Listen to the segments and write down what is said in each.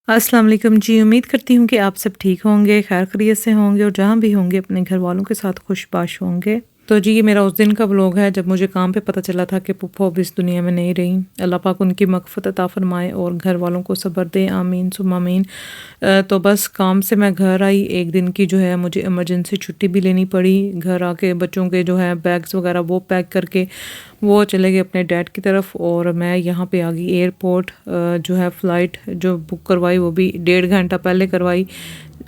अस्सलाम वालेकुम जी। उम्मीद करती हूँ कि आप सब ठीक होंगे, खैर खैरियत से होंगे और जहाँ भी होंगे अपने घर वालों के साथ खुशबाश होंगे। तो जी ये मेरा उस दिन का व्लॉग है जब मुझे काम पे पता चला था कि पुप्पो अब इस दुनिया में नहीं रही। अल्लाह पाक उनकी मग़फ़िरत अता फ़रमाए और घर वालों को सब्र दे, आमीन सुम्मा आमीन। तो बस काम से मैं घर आई, एक दिन की जो है मुझे इमरजेंसी छुट्टी भी लेनी पड़ी। घर आके बच्चों के जो है बैग्स वगैरह वो पैक करके वो चले गए अपने डैड की तरफ और मैं यहाँ पे आ गई एयरपोर्ट। जो है फ़्लाइट जो बुक करवाई वो भी 1.5 घंटा पहले करवाई।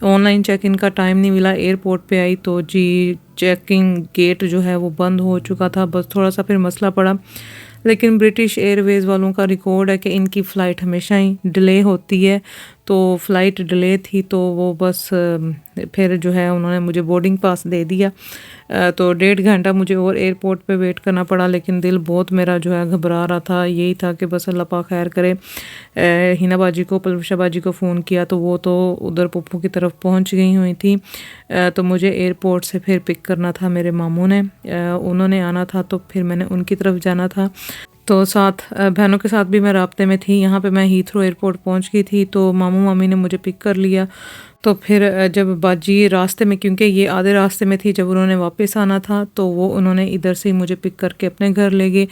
ऑनलाइन चेक इन का टाइम नहीं मिला, एयरपोर्ट पे आई तो जी चेकिंग गेट जो है वो बंद हो चुका था। बस थोड़ा सा फिर मसला पड़ा, लेकिन ब्रिटिश एयरवेज़ वालों का रिकॉर्ड है कि इनकी फ़्लाइट हमेशा ही डिले होती है। तो फ़्लाइट डिले थी तो वो बस फिर जो है उन्होंने मुझे बोर्डिंग पास दे दिया। तो 1.5 घंटा मुझे और एयरपोर्ट पे वेट करना पड़ा, लेकिन दिल बहुत मेरा जो है घबरा रहा था। यही था कि बस अल्लाह पाक खैर करे। हिना बाजी को, पलवशा बाजी को फ़ोन किया तो वो तो उधर पुप्पो की तरफ पहुंच गई हुई थी। तो मुझे एयरपोर्ट से फिर पिक करना था मेरे मामू ने। उन्होंने आना था तो फिर मैंने उनकी तरफ जाना था। तो साथ बहनों के साथ भी मैं राब्ते में थी। यहाँ पे मैं हीथ्रो एयरपोर्ट पहुँच गई थी तो मामू मामी ने मुझे पिक कर लिया। तो फिर जब बाजी रास्ते में, क्योंकि ये आधे रास्ते में थी, जब उन्होंने वापस आना था तो वो उन्होंने इधर से ही मुझे पिक करके अपने घर ले गए।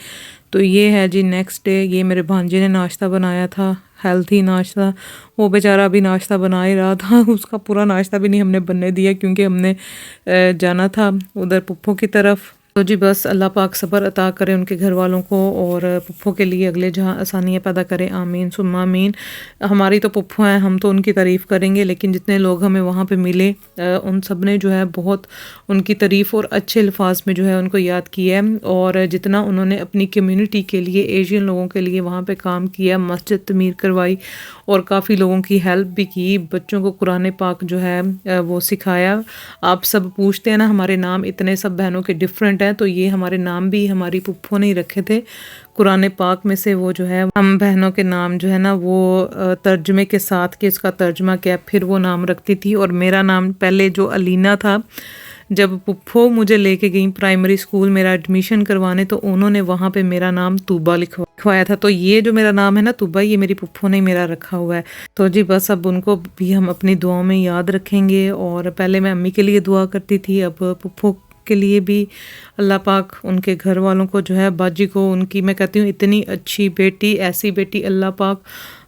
तो ये है जी नेक्स्ट डे। ये मेरे भांजे ने नाश्ता बनाया था, हेल्थी नाश्ता। वो बेचारा अभी नाश्ता बना ही रहा था उसका पूरा नाश्ता भी नहीं हमने बनने दिया क्योंकि हमने जाना था उधर पुप्पो की तरफ। तो जी बस अल्लाह पाक सब्र अता करे उनके घर वालों को और पुप्पो के लिए अगले जहाँ आसानियाँ पैदा करें, आमीन सुम्मा आमीन। हमारी तो पुप्पो हैं, हम तो उनकी तारीफ़ करेंगे, लेकिन जितने लोग हमें वहाँ पे मिले उन सब ने जो है बहुत उनकी तारीफ़ और अच्छे अल्फाज में जो है उनको याद किया है। और जितना उन्होंने अपनी कम्युनिटी के लिए, एशियन लोगों के लिए वहाँ पे काम किया, मस्जिद तमीर करवाई और काफ़ी लोगों की हेल्प भी की। बच्चों को कुरान पाक जो है वो सिखाया। आप सब पूछते हैं ना हमारे नाम इतने सब बहनों के डिफरेंट हैं, तो ये हमारे नाम भी हमारी पुप्पो ने ही रखे थे। कुरान पाक में से वो जो है हम बहनों के नाम जो है ना वो तर्जमे के साथ कि उसका तर्जमा क्या, फिर वो नाम रखती थी। और मेरा नाम पहले जो अलीना था, जब पुप्पो मुझे लेके गई प्राइमरी स्कूल मेरा एडमिशन करवाने तो उन्होंने वहाँ पे मेरा नाम तूबा लिखवाया था। तो ये जो मेरा नाम है ना तूबा, ये मेरी पुप्पो ने मेरा रखा हुआ है। तो जी बस अब उनको भी हम अपनी दुआओं में याद रखेंगे। और पहले मैं अम्मी के लिए दुआ करती थी, अब पुप्पो के लिए भी अल्लाह पाक उनके घर वालों को जो है बाजी को, उनकी मैं कहती हूँ इतनी अच्छी बेटी, ऐसी बेटी अल्लाह पाक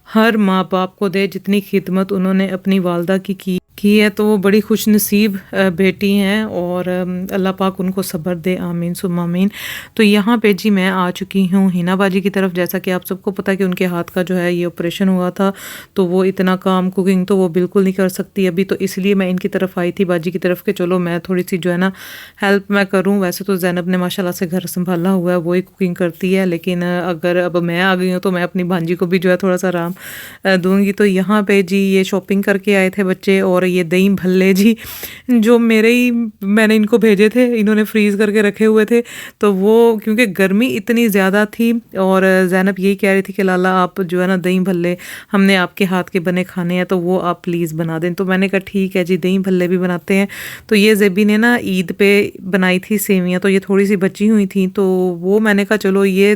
हर माँ बाप को दे जितनी खिदमत उन्होंने अपनी वालदा की है। तो वो बड़ी खुश नसीब बेटी हैं और अल्लाह पाक उनको सब्र दे, आमीन सुम्मा आमीन। तो यहाँ पे जी मैं आ चुकी हूँ हिना बाजी की तरफ। जैसा कि आप सबको पता कि उनके हाथ का जो है ये ऑपरेशन हुआ था, तो वो इतना काम कुकिंग तो वो बिल्कुल नहीं कर सकती अभी। तो इसलिए मैं इनकी तरफ आई थी, बाजी की तरफ, के चलो मैं थोड़ी सी जो है ना हेल्प मैं करूँ। वैसे तो ज़ैनब ने माशाल्लाह से घर संभाला हुआ है, वो ही कुकिंग करती है, लेकिन अगर अब मैं आ गई हूँ तो मैं अपनी भांजी को भी जो है थोड़ा सा आराम दूंगी। तो यहाँ पे जी ये शॉपिंग करके आए थे बच्चे और ये दही भल्ले जी जो मैंने इनको भेजे थे, इन्होंने फ्रीज़ करके रखे हुए थे। तो वो क्योंकि गर्मी इतनी ज़्यादा थी और ज़ैनब यही कह रही थी कि लाला आप जो है ना दही भल्ले हमने आपके हाथ के बने खाने हैं तो वो आप प्लीज़ बना दें। तो मैंने कहा ठीक है जी, दही भल्ले भी बनाते हैं। तो ये ज़ेबी ने ना ईद पे बनाई थी सेवियाँ, तो ये थोड़ी सी बची हुई थी, तो वो मैंने कहा चलो ये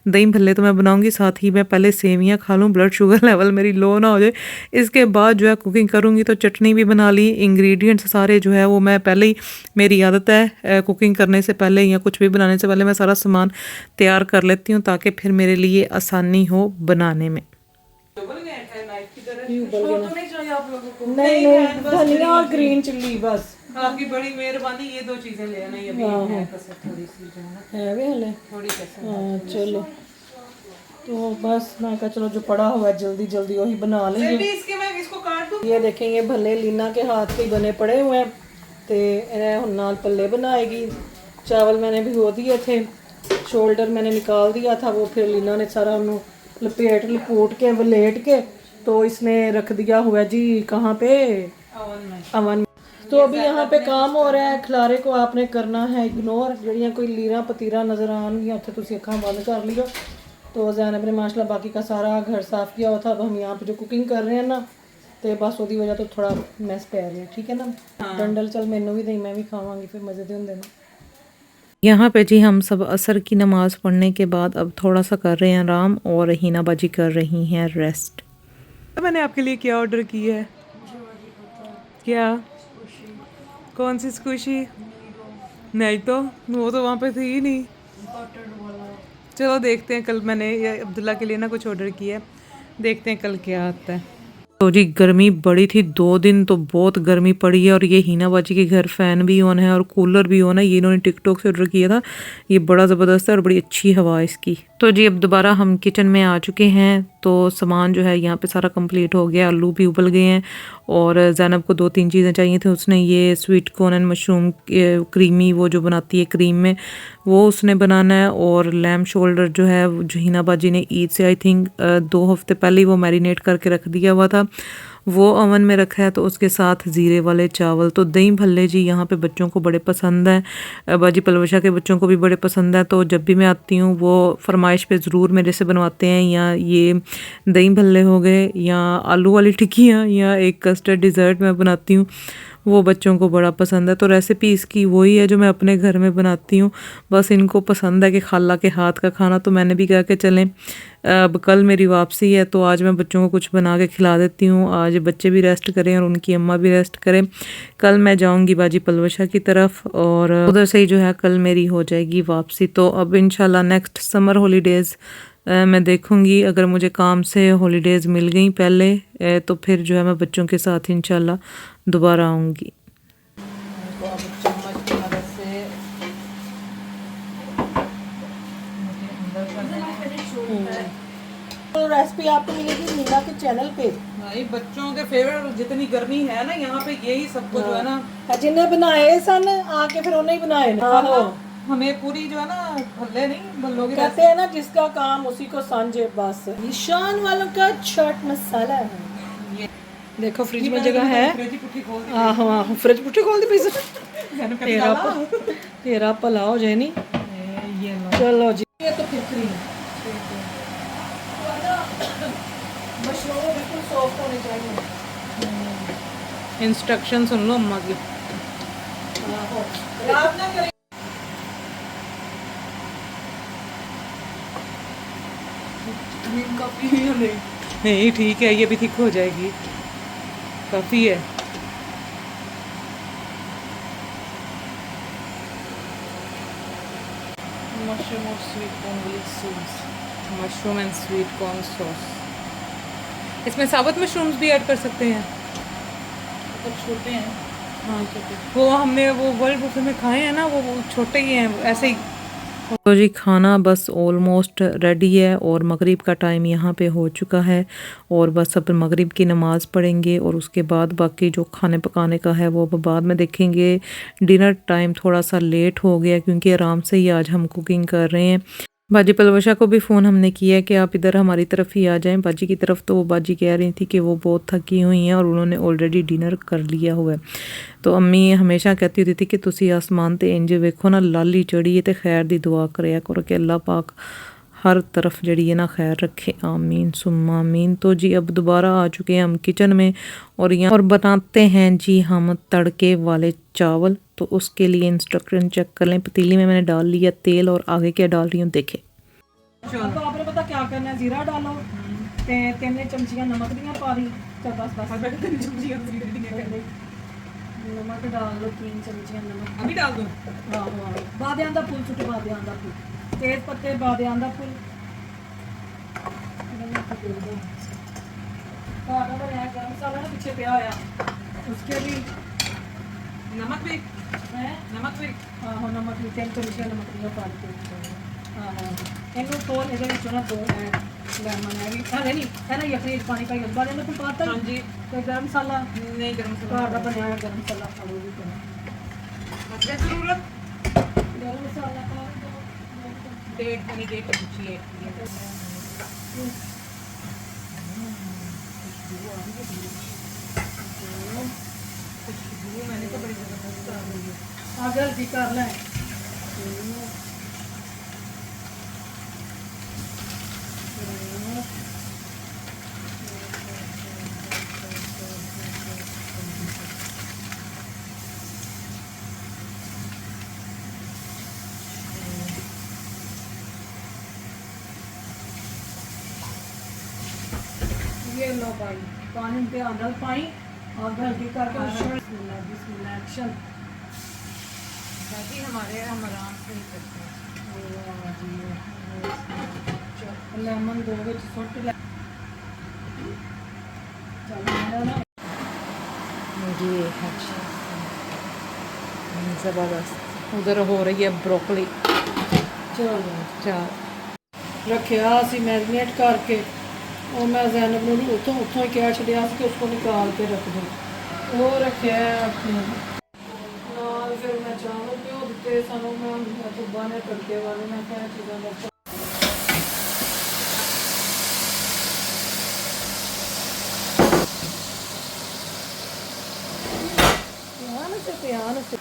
दही भल्ले तो मैं बनाऊँगी, साथ ही मैं पहले सेवियाँ खा लूँ, ब्लड शुगर लेवल मेरी लो ना हो जाए, इसके बाद जो है कुकिंग करूँगी। तो चटनी भी बना ली, इंग्रेडिएंट्स सारे जो है वो मैं पहले ही, मेरी आदत है कुकिंग करने से पहले या कुछ भी बनाने से पहले मैं सारा सामान तैयार कर लेती हूँ ताकि फिर मेरे लिए आसानी हो बनाने में। नहीं नहीं धनिया और ग्रीन चिल्ली बस। आपकी बड़ी मेहरबानी, ये दो चीजें ले आना। ये है कसर थोड़ी सी जो है है भी हले थोड़ी कसर। हाँ चलो, तो बस मैं कहा चलो जो पड़ा हुआ है जल्दी जल्दी वही बना लेंगे। इसके मैं इसको काट दूं। ये देखें ये भले लीना के हाथ के बने पड़े हुए हैं, तो इन्हें हुन नाल पल्ले बनाएगी। चावल मैंने भिगो दिए थे, शोल्डर मैंने निकाल दिया था, वो फिर लीना ने सारा उन्होंने लपेट के वलेट के तो इसने रख दिया हुआ है जी कहाँ पे, अवन में। तो अभी यहाँ पे काम हो रहा है, खिलारे को आपने करना है इग्नोर। जड़ियाँ कोई लीरा पतीरा नज़र आनगियाँ उत्थे तुसीं अखां बंद कर लियो। तो ज़ैनब ने माशाल्लाह बाकी का सारा घर साफ़ किया हुआ था। अब हम यहाँ पे जो कुकिंग कर रहे हैं ना, तो बस वो वजह तो थोड़ा मैस पै रहा है, ठीक है ना। डंडल चल मैनू भी दई, मैं भी खावांगी, फिर मज़े दे होंगे ना। यहाँ पे जी हम सब असर की नमाज़ पढ़ने के बाद अब थोड़ा सा कर रहे हैं आराम और हिना बाजी कर रही हैं रेस्ट। तो मैंने आपके लिए क्या ऑर्डर किया है? क्या? कौन सी स्क्विशी? नहीं तो वो तो वहाँ पे थी ही नहीं। चलो देखते हैं, कल मैंने ये अब्दुल्ला के लिए ना कुछ ऑर्डर किया है, देखते हैं कल क्या आता है। तो जी गर्मी बड़ी थी, 2 दिन तो बहुत गर्मी पड़ी है। और ये हीना बाजी के घर फैन भी ऑन है और कूलर भी ऑन है, ये इन्होंने टिकटॉक से ऑर्डर किया था। ये बड़ा ज़बरदस्त है और बड़ी अच्छी हवा है इसकी। तो जी अब दोबारा हम किचन में आ चुके हैं, तो सामान जो है यहाँ पे सारा कंप्लीट हो गया। आलू भी उबल गए हैं और जैनब को 2-3 चीज़ें चाहिए थी, उसने ये sweet corn and mushroom creamy वो जो बनाती है क्रीम में, वो उसने बनाना है। और लैम शोल्डर जो है जो हिना बाजी ने ईद से आई थिंक 2 हफ्ते पहले ही वो मैरिनेट करके रख दिया हुआ था, वो ओवन में रखा है। तो उसके साथ ज़ीरे वाले चावल। तो दही भल्ले जी यहाँ पे बच्चों को बड़े पसंद हैं, बाजी पलवशा के बच्चों को भी बड़े पसंद है। तो जब भी मैं आती हूँ वो फरमाइश पे ज़रूर मेरे से बनवाते हैं, या ये दही भल्ले हो गए या आलू वाली टिक्कियाँ या एक कस्टर्ड डिज़र्ट मैं बनाती हूँ, वो बच्चों को बड़ा पसंद है। तो रेसिपी इसकी वही है जो मैं अपने घर में बनाती हूँ, बस इनको पसंद है कि खाला के हाथ का खाना। तो मैंने भी कहा कि चलें, अब कल मेरी वापसी है तो आज मैं बच्चों को कुछ बना के खिला देती हूँ, आज बच्चे भी रेस्ट करें और उनकी अम्मा भी रेस्ट करें। कल मैं जाऊँगी बाजी पलवशा की तरफ और उधर से ही जो है कल मेरी हो जाएगी वापसी। तो अब इंशाल्लाह नेक्स्ट समर हॉलीडेज़ मैं देखूँगी, अगर मुझे काम से हॉलीडेज़ मिल गई पहले तो फिर जो है मैं बच्चों के साथ इंशाल्लाह दोबारा आऊँगी। तो रेसिपी आपको मिलेगी मीना के चैनल पे। भाई बच्चों के फेवरेट, जितनी गर्मी है ना यहाँ पे यही सबको जो है ना जिन्हें बनाए सन आके फिर उन्हें ही बनाए ना। हमें पूरी जो है ना भल्ले नहीं भल्लों की कहते हैं ना जिसका काम उसी को सांझे बस। ईशान वालों का चाट मसाला है। देखो फ्रिज में जगह है। आहो आहो फ्रिज पुट्ठी खोल दी पीस। तेरा भला हो जाए नहीं। चलो जी ये तो फिर क्रीम मशरूम बिल्कुल सॉफ्ट होने चाहिए। इंस्ट्रक्शन सुन लो अम्मा की। खराब ना करें। नहीं ठीक है, ये भी थिक हो जाएगी, काफ़ी है। मशरूम और sweet corn sauce, mushroom and sweet corn sauce. इसमें साबुत मशरूम्स भी ऐड कर सकते हैं, तो छोटे हैं। हाँ छोटे। वो हमने वो वर्ल्ड बुफे में खाए हैं ना, वो छोटे ही हैं ऐसे ही। तो जी खाना बस ऑलमोस्ट रेडी है और मगरिब का टाइम यहाँ पे हो चुका है और बस अब मगरिब की नमाज़ पढ़ेंगे और उसके बाद बाकी जो खाने पकाने का है वो अब बाद में देखेंगे। डिनर टाइम थोड़ा सा लेट हो गया क्योंकि आराम से ही आज हम कुकिंग कर रहे हैं। बाजी पलवशा को भी फ़ोन हमने किया है कि आप इधर हमारी तरफ ही आ जाएं बाजी की तरफ, तो वो बाजी कह रही थी कि वो बहुत थकी हुई हैं और उन्होंने ऑलरेडी डिनर कर लिया हुआ है। तो अम्मी हमेशा कहती होती थी कि तुसी आसमान ते इंज वेखो ना लाली चढ़ी है, तो खैर दी दुआ कराया करो कि अल्लाह पाक हर तरफ जड़ी है ना खैर रखे, आमीन सुम्मा आमीन। तो जी अब दोबारा आ चुके हैं हम किचन में और यहाँ और बनाते हैं जी हम तड़के वाले चावल। तो उसके लिए इंस्ट्रक्शन चेक कर लें। पतीली में मैंने डाल लिया तेल और आगे क्या डाल रही हूँ देखें। तो आपने पता क्या करना है, जीरा डालो ते 3 चमचियां नमक दियां पा दी। चल बस बस नमक डाल लो 3 चमचियां नमक अभी डाल दो। हाँ हाँ बादियां दा फूल सुटे बादियां दा फूल तेज पत्ते बादियां दा फूल गरम मसाला ना पीछे पिया होया उसके भी नमक भी है। नमक भी हाँ हाँ नमक भी 3 चमचियां नमक दियां पा दी। हाँ हाँ इन्हों थोड़ इधर चुना दो लेमन है भी अरे नहीं है ना यखनी पानी का गंदा लेना फिर पाता हाँ जी। तो गरम मसाला नहीं गरम घर का बनया हुआ गरम मसाला पालो भी करो। मसाला जरूरत गरम मसाला पा दो। डेट वाली डेट पूछी है। मैंने तो बड़ी जबरदस्त आ गई है। आगे जी कर लें ये लो भाई पानी ध्यान नाल पाई आग हल्की करके बिस्मिल्लाह बिस्मिल्लाह एक्शन बाकी हमारे हम आराम से ही करते हैं। लेमन दो विच सुट ले चल मेरा ना ये है ज़बरदस्त। उधर हो रही है ब्रोकली चलो चार। रखिया सी मैरिनेट करके और मैं जैनब ने उतों उतों ही कह छड़िया कि उसको निकाल के रख दो वो रखिया अपने नाल फिर मैं चावल भी दिते सानू मैं सुबह ने तड़के वाले मैं क्या चीज़ां का ध्यान से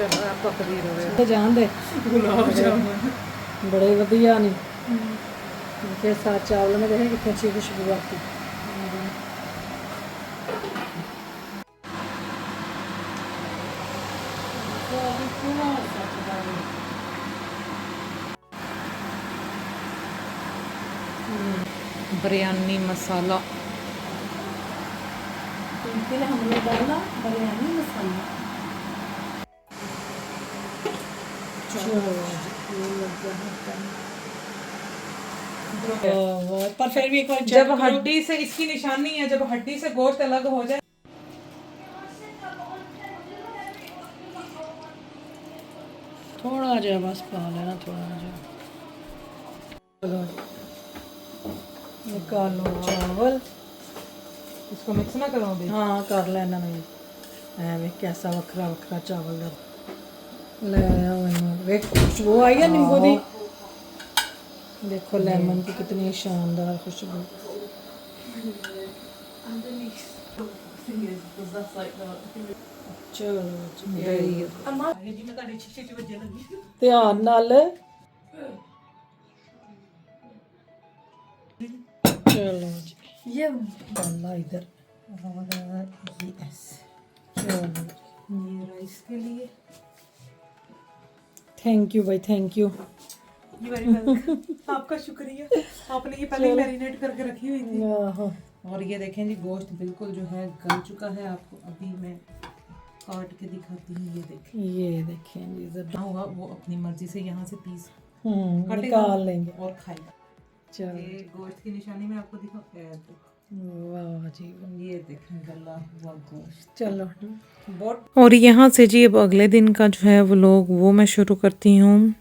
आपका पनीर हो गया। तो जान दे गुलाब जामुन बड़े वधिया नहीं के साथ चावल में देखे कितनी अच्छी खुशबू आती बिरयानी मसाला हमने डाला बिरयानी मसाला पर फिर भी एक बार जब हड्डी से इसकी निशानी है, जब हड्डी से गोश्त अलग हो जाए थोड़ा जा बस पा लेना थोड़ा जा चलो निकालो चावल इसको मिक्स ना करोगे। हाँ कर लेना मैं एवं कैसा वखरा वखरा चावल ले आया वे खुशबू आई है नींबू दी देखो लेमन की कितनी शानदार खुशबू चलो ध्यान नाल चलो जी ये डाला इधर और ये ऐसे चलो ये राइस के लिए थैंक यू भाई थैंक यू आपका शुक्रिया। आपने ये पहले मैरिनेट करके रखी हुई थी। और ये देखें जी गोश्त बिल्कुल जो है गल चुका है। आपको अभी मैं काट के दिखाती हूँ। ये देखें जी जब होगा वो अपनी मर्जी से यहाँ से पीस निकाल लेंगे और खाएगा। चलो ये गोश्त की निशानी में आपको दिखाऊँ। वाह जी ये देखें गला हुआ गोश्त। चलो और यहाँ से जी अब अगले दिन का जो है वो लोग वो मैं शुरू करती हूँ।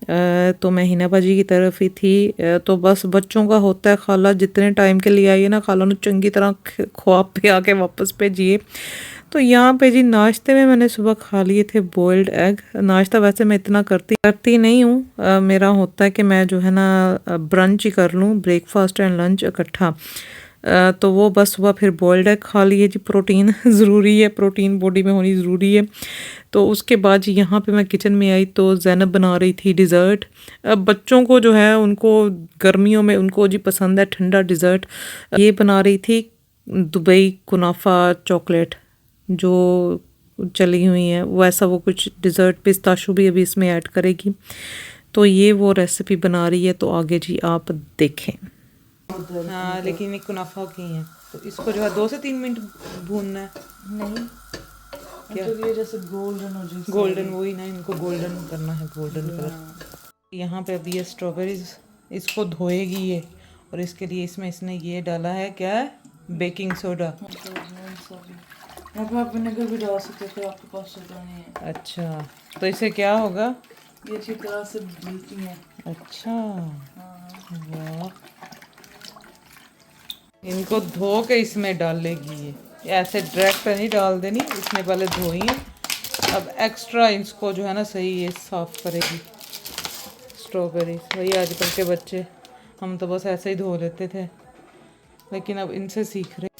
तो मैं हिना बाजी की तरफ ही थी। तो बस बच्चों का होता है खाला जितने टाइम के लिए आई है ना खाला ने चंगी तरह ख्वाब पे आके वापस भेजिए। तो यहाँ पे जी नाश्ते में मैंने सुबह खा लिए थे बॉइल्ड एग। नाश्ता वैसे मैं इतना करती नहीं हूँ। मेरा होता है कि मैं जो है ना ब्रंच ही कर लूँ, ब्रेकफास्ट एंड लंच इकट्ठा। तो वो बस सुबह फिर बॉइल्ड एग खा लिए जी। प्रोटीन ज़रूरी है, प्रोटीन बॉडी में होनी ज़रूरी है। तो उसके बाद जी यहाँ पे मैं किचन में आई तो ज़ैनब बना रही थी डिज़र्ट। अब बच्चों को जो है उनको गर्मियों में उनको जी पसंद है ठंडा डिज़र्ट। ये बना रही थी दुबई कुनाफा चॉकलेट जो चली हुई है वैसा वो कुछ डिज़र्ट पिस्ताशू भी अभी इसमें ऐड करेगी। तो ये वो रेसिपी बना रही है। तो आगे जी आप देखें। हाँ लेकिन एक कुनाफा की है तो इसको जो है 2 से 3 मिनट भूनना है। नहीं क्या ये जैसे गोल्डन हो जाए गोल्डन वही ना इनको गोल्डन करना है गोल्डन कलर। यहाँ पे अभी ये स्ट्रॉबेरीज इसको धोएगी ये और इसके लिए इसमें इसने ये डाला है क्या है बेकिंग सोडा। आप विनेगर भी डाल सकते थे आपके पास सोडा नहीं है। अच्छा तो इससे क्या होगा ये अच्छी तरह से बीती है। अच्छा वाह इनको धो के इसमें डालेगी ये ऐसे डायरेक्ट नहीं डाल देनी इसने पहले धोई है। अब एक्स्ट्रा इसको जो है ना सही ये साफ़ करेगी स्ट्रॉबेरी। वही आजकल के बच्चे हम तो बस ऐसे ही धो लेते थे लेकिन अब इनसे सीख रहे।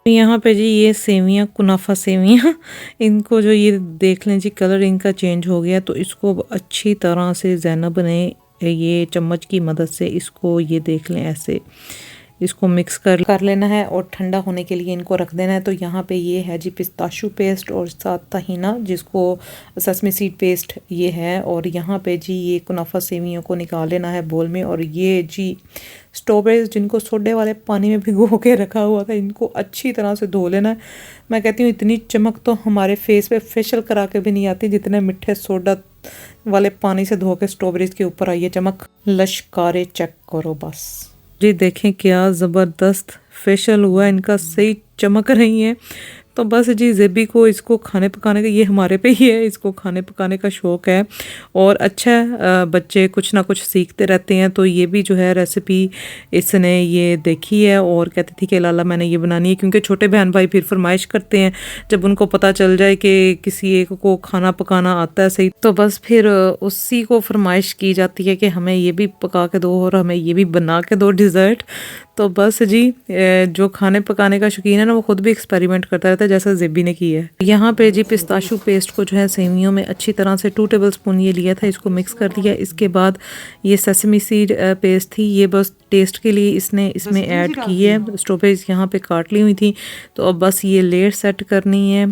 यहाँ पे जी ये सेवियाँ कुनाफा सेवियाँ इनको जो ये देख लें जी कलर इनका चेंज हो गया। तो इसको अच्छी तरह से ज़ैनब ने ये चम्मच की मदद से इसको ये देख लें ऐसे इसको मिक्स कर लेना है और ठंडा होने के लिए इनको रख देना है। तो यहाँ पे ये है जी पिस्ताशू पेस्ट और साथ तहीना, जिसको सेसमी सीड पेस्ट ये है। और यहाँ पे जी ये कुनाफा सेवियों को निकाल लेना है बोल में। और ये जी स्ट्रॉबेरीज जिनको सोडे वाले पानी में भिगो के रखा हुआ था, इनको अच्छी तरह से धो लेना है। मैं कहती हूँ इतनी चमक तो हमारे फेस पे फेशियल करा के भी नहीं आती जितने मिठे सोडा वाले पानी से धो के स्ट्रॉबेरीज के ऊपर आई है चमक। लश्कारे चेक करो बस जी, देखें क्या ज़बरदस्त फेशियल हुआ है इनका, सही चमक रही है। तो बस जी ज़ेबी को इसको खाने पकाने का, ये हमारे पे ही है, इसको खाने पकाने का शौक़ है और अच्छा है, बच्चे कुछ ना कुछ सीखते रहते हैं। तो ये भी जो है रेसिपी इसने ये देखी है और कहती थी कि लाला मैंने ये बनानी है, क्योंकि छोटे बहन भाई फिर फरमाइश करते हैं जब उनको पता चल जाए कि किसी एक को खाना पकाना आता है सही, तो बस फिर उसी को फरमाइश की जाती है कि हमें ये भी पका के दो और हमें ये भी बना के दो डिज़र्ट। तो बस जी जो खाने पकाने का शौकीन है ना, वो खुद भी एक्सपेरिमेंट करता रहता है जैसा ज़ेबी ने किया है। यहाँ पे जी पिस्ताशू पेस्ट को जो है सेवियों में अच्छी तरह से 2 टेबलस्पून ये लिया था, इसको मिक्स कर दिया। इसके बाद ये सेसमी सीड पेस्ट थी, ये बस टेस्ट के लिए इसमें ऐड की है। स्ट्रॉबेरीज यहाँ पे काट ली हुई थी, तो अब बस ये लेयर सेट करनी है।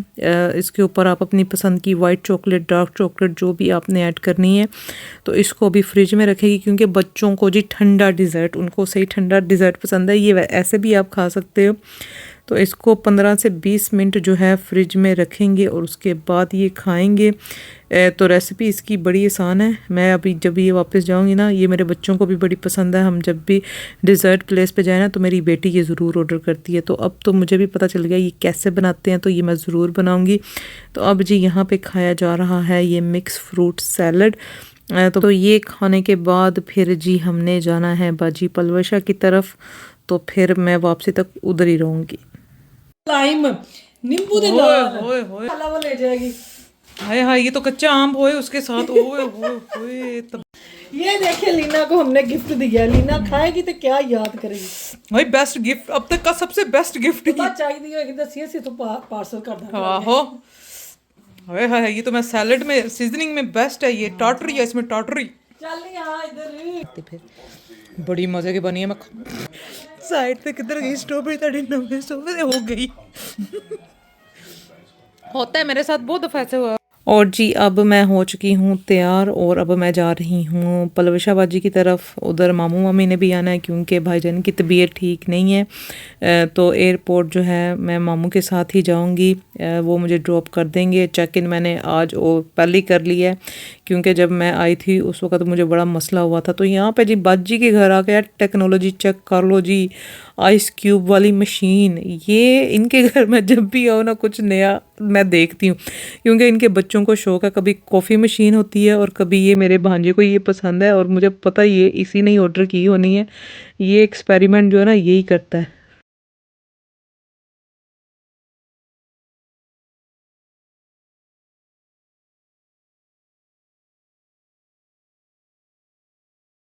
इसके ऊपर आप अपनी पसंद की वाइट चॉकलेट, डार्क चॉकलेट जो भी आपने ऐड करनी है। तो इसको भी फ्रिज में रखेगी, क्योंकि बच्चों को जी ठंडा डिज़र्ट, उनको सही ठंडा डिज़र्ट पसंद है। ये ऐसे भी आप खा सकते हो। तो इसको 15 से 20 मिनट जो है फ्रिज में रखेंगे और उसके बाद ये खाएंगे। तो रेसिपी इसकी बड़ी आसान है। मैं अभी जब ये वापस जाऊंगी ना, ये मेरे बच्चों को भी बड़ी पसंद है। हम जब भी डिज़र्ट प्लेस पे जाए ना, तो मेरी बेटी ये ज़रूर ऑर्डर करती है। तो अब तो मुझे भी पता चल गया ये कैसे बनाते हैं, तो ये मैं ज़रूर बनाऊंगी। तो अब जी यहाँ पे खाया जा रहा है ये मिक्स फ्रूट सैलड। तो ये खाने के बाद फिर जी हमने जाना है बाजी पलवशा की तरफ, तो फिर मैं वापसी तक उधर ही रहूँगी। लाइम नींबू दे नाल खाला वो ले जाएगी। हाय हाय, ये तो कच्चा आम होए उसके साथ, ओए होए होए तब। ये देखिए लीना को हमने गिफ्ट दिया, लीना खाएगी तो क्या याद करेगी। भाई बेस्ट गिफ्ट, अब तक का सबसे बेस्ट गिफ्ट पता चाहिए होगी दसिए सी तो पार्सल कर देंगे। आहो हाय हाय, ये तो मैं सैलेड में सीजनिंग में बेस्ट है। ये टाटरी है, इसमें टाटरी। चल यहाँ इधर फिर बड़ी मजे की बनी है। मैं साइड पे किधर गई स्ट्रॉबेरी, तेरी नवे स्ट्रॉबेरी हो गई। होता है मेरे साथ बहुत दफा ऐसे हुआ। और जी अब मैं हो चुकी हूँ तैयार और अब मैं जा रही हूँ पलवशा बाजी की तरफ। उधर मामू मामी ने भी आना है, क्योंकि भाईजान की तबीयत ठीक नहीं है। तो एयरपोर्ट जो है मैं मामू के साथ ही जाऊँगी, वो मुझे ड्रॉप कर देंगे। चेक इन मैंने आज वो पहले ही कर लिया है, क्योंकि जब मैं आई थी उस वक्त मुझे बड़ा मसला हुआ था। तो यहाँ पे जी बाजी के घर आ गया, टेक्नोलॉजी चेक कर लो जी, आइस क्यूब वाली मशीन। ये इनके घर में जब भी आओ ना, कुछ नया मैं देखती हूँ, क्योंकि इनके बच्चों को शौक है। कभी कॉफ़ी मशीन होती है और कभी ये मेरे भांजे को ये पसंद है, और मुझे पता ये इसी ने ही ऑर्डर की होनी है। ये एक्सपेरिमेंट जो है ना यही करता है।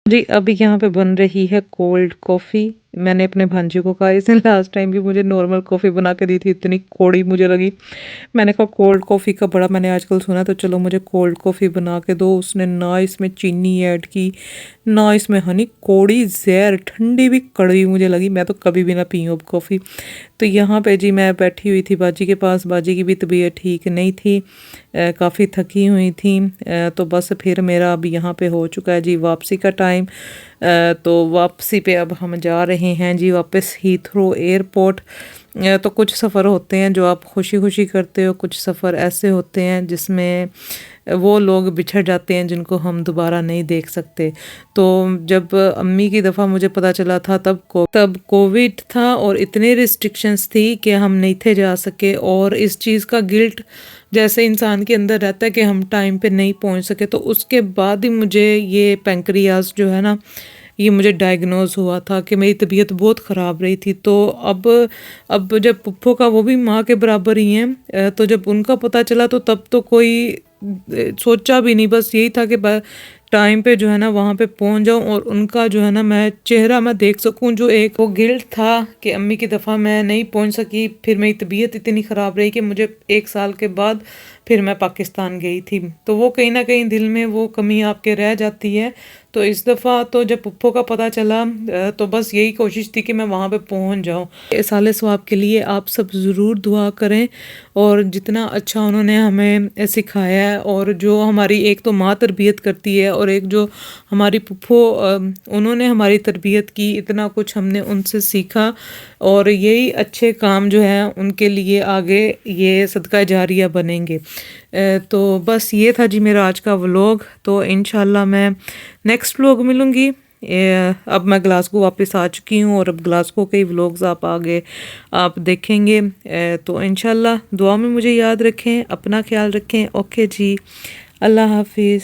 जी अभी यहाँ पे बन रही है कोल्ड कॉफ़ी। मैंने अपने भांजे को कहा, इसने लास्ट टाइम भी मुझे नॉर्मल कॉफ़ी बना के दी थी, इतनी कौड़ी मुझे लगी। मैंने कहा कोल्ड कॉफ़ी का बड़ा मैंने आजकल सुना, तो चलो मुझे कोल्ड कॉफ़ी बना के दो। उसने ना इसमें चीनी ऐड की, ना इसमें हनी, कौड़ी जहर, ठंडी भी कड़वी मुझे लगी। मैं तो कभी भी ना पी हूँ अब कॉफ़ी। तो यहाँ पे जी मैं बैठी हुई थी बाजी के पास। बाजी की भी तबीयत ठीक नहीं थी, काफ़ी थकी हुई थी। तो बस फिर मेरा अब यहाँ पे हो चुका है जी वापसी का टाइम। तो वापसी पे अब हम जा रहे हैं जी वापस हीथ्रो एयरपोर्ट। तो कुछ सफ़र होते हैं जो आप खुशी खुशी करते हो, कुछ सफ़र ऐसे होते हैं जिसमें वो लोग बिछड़ जाते हैं जिनको हम दोबारा नहीं देख सकते। तो जब अम्मी की दफ़ा मुझे पता चला था तब कोविड था और इतने रिस्ट्रिक्शंस थी कि हम नहीं थे जा सके, और इस चीज़ का गिल्ट जैसे इंसान के अंदर रहता है कि हम टाइम पे नहीं पहुंच सके। तो उसके बाद ही मुझे ये पैंक्रियाज जो है ना, ये मुझे डायग्नोज हुआ था कि मेरी तबीयत बहुत ख़राब रही थी। तो अब जब पुप्पो का, वो भी माँ के बराबर ही हैं, तो जब उनका पता चला तो तब तो कोई सोचा भी नहीं, बस यही था कि टाइम पे जो है ना वहाँ पे पहुँच जाऊँ और उनका जो है ना मैं चेहरा मैं देख सकूँ। जो एक वो गिल्ट था कि अम्मी की दफ़ा मैं नहीं पहुँच सकी, फिर मेरी तबीयत इतनी ख़राब रही कि मुझे 1 साल के बाद फिर मैं पाकिस्तान गई थी, तो वो कहीं ना कहीं दिल में वो कमी आपके रह जाती है। तो इस दफ़ा तो जब पुप्पो का पता चला तो बस यही कोशिश थी कि मैं वहाँ पे पहुँच जाऊँ। इस साले स्वाब के लिए आप सब ज़रूर दुआ करें, और जितना अच्छा उन्होंने हमें सिखाया है, और जो हमारी एक तो माँ तरबियत करती है और एक जो हमारी पुप्पो उन्होंने हमारी तरबियत की, इतना कुछ हमने उनसे सीखा। और यही अच्छे काम जो हैं उनके लिए आगे ये सदका जारिया बनेंगे। तो बस ये था जी मेरा आज का व्लॉग। तो इंशाल्लाह मैं नेक्स्ट व्लॉग मिलूँगी। अब मैं ग्लासगो वापस आ चुकी हूँ और अब ग्लासगो के ही व्लॉग्स आप आगे आप देखेंगे। तो इंशाल्लाह दुआ में मुझे याद रखें, अपना ख्याल रखें। ओके जी, अल्लाह हाफिज़।